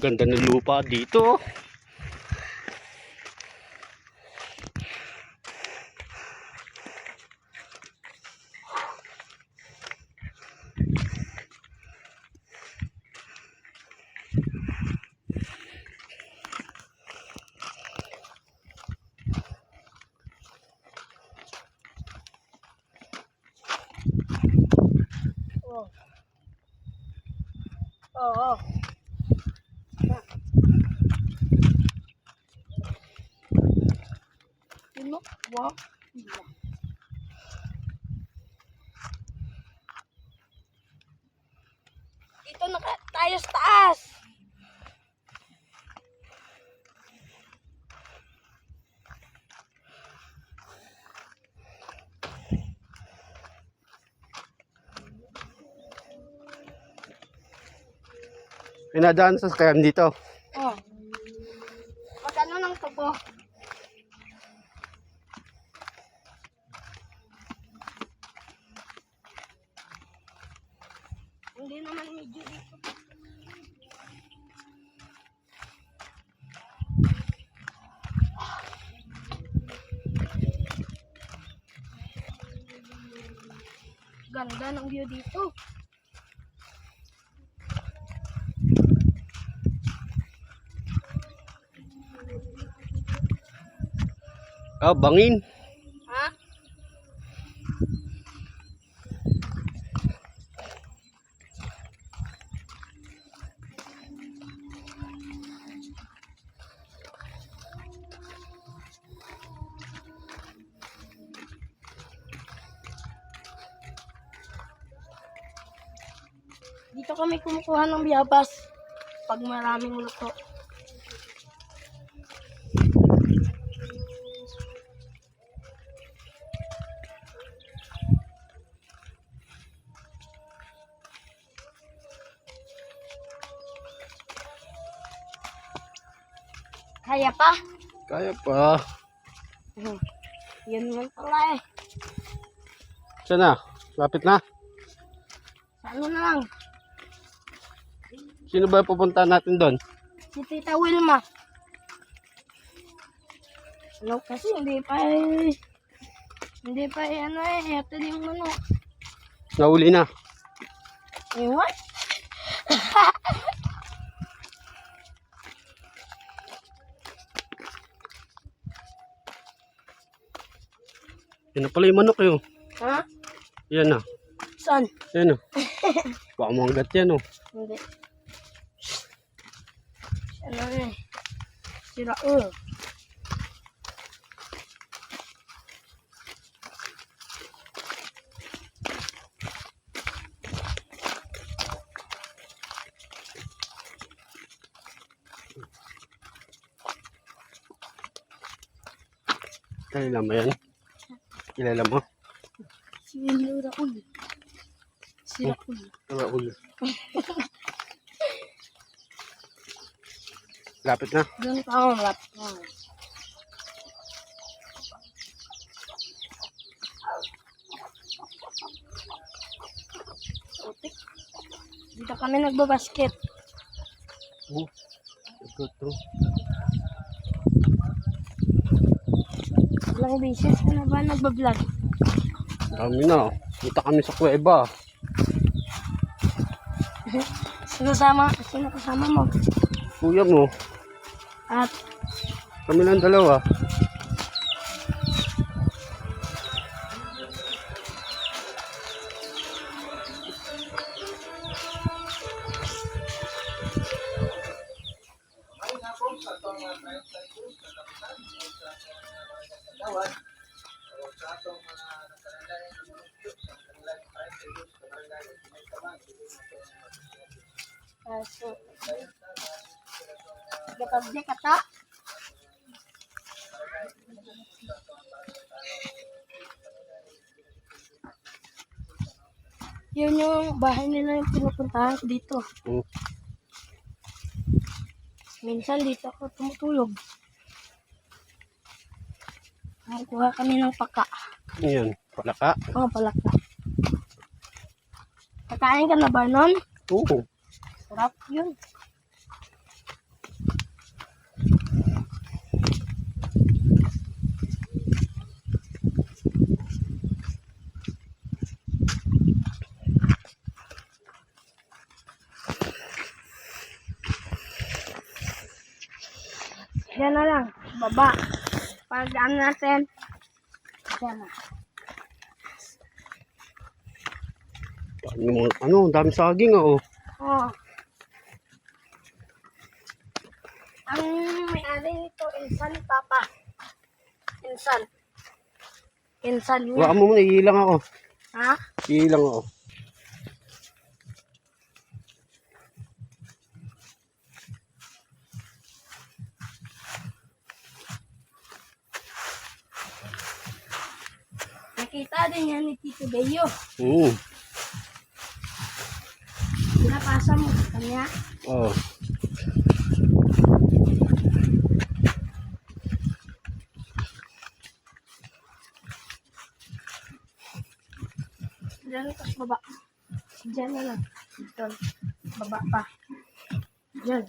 Ganda ng lupa dito. Oo. Ano? Wow. Dito na tayo sa taas. Pinadaan sa sasakyan dito. Oh. Magkano lang to po? Hindi naman medyo dito. Ganda ng view dito. Ah, bangin. Ha? Dito kami kumukuha ng biyabas pag maraming luto. Kaya pa? Kaya pa. Yun man pala eh. Saan na? Lapit na. Ano na lang? Sino ba pupunta natin doon? Si Tita Wilma. Ano kasi hindi pa ano eh. Ito yung manok. Nauli na. Eh what? Yan na pala yung manok eh. Oh. Ha? Yan na. Saan? Yan na. Baka mo hanggat yan oh. Hindi. Ano eh. Si Raul. Kilala mo yan? Kilala mo? Si Raul. Si Raul. Raul. Lapit na. Doon pa ako malapit na. Dito kami nagbabasket. Oh, ito to. Ilang beses ka na ba nagbablog? Dami na. Kita kami sa kuweba. Sino kasama mo? Kuya mo. At Kami lang dalawa. so, kapag kata. Yun yung bahay nila yung pinupuntahan ko dito. Minsan dito ako tumutulog. Kuha kami ng paka. Ayan, palaka. Oo, palaka. Kakain ka na ba nun? Oo. Sarap yun. baba. Pag ano natin, yan na. Dami saging oh. Oh. Ang may-ari nito, insan papa. Insan. Insan niya. Baka mo muna, iilang ako. Ha? Iilang ako. Nakita din yan ni Tito Beo. Oo. Pinapasa mo sa kanya. Oh. Diyan ka sa baba. Diyan na lang. Dito. Baba pa. Diyan.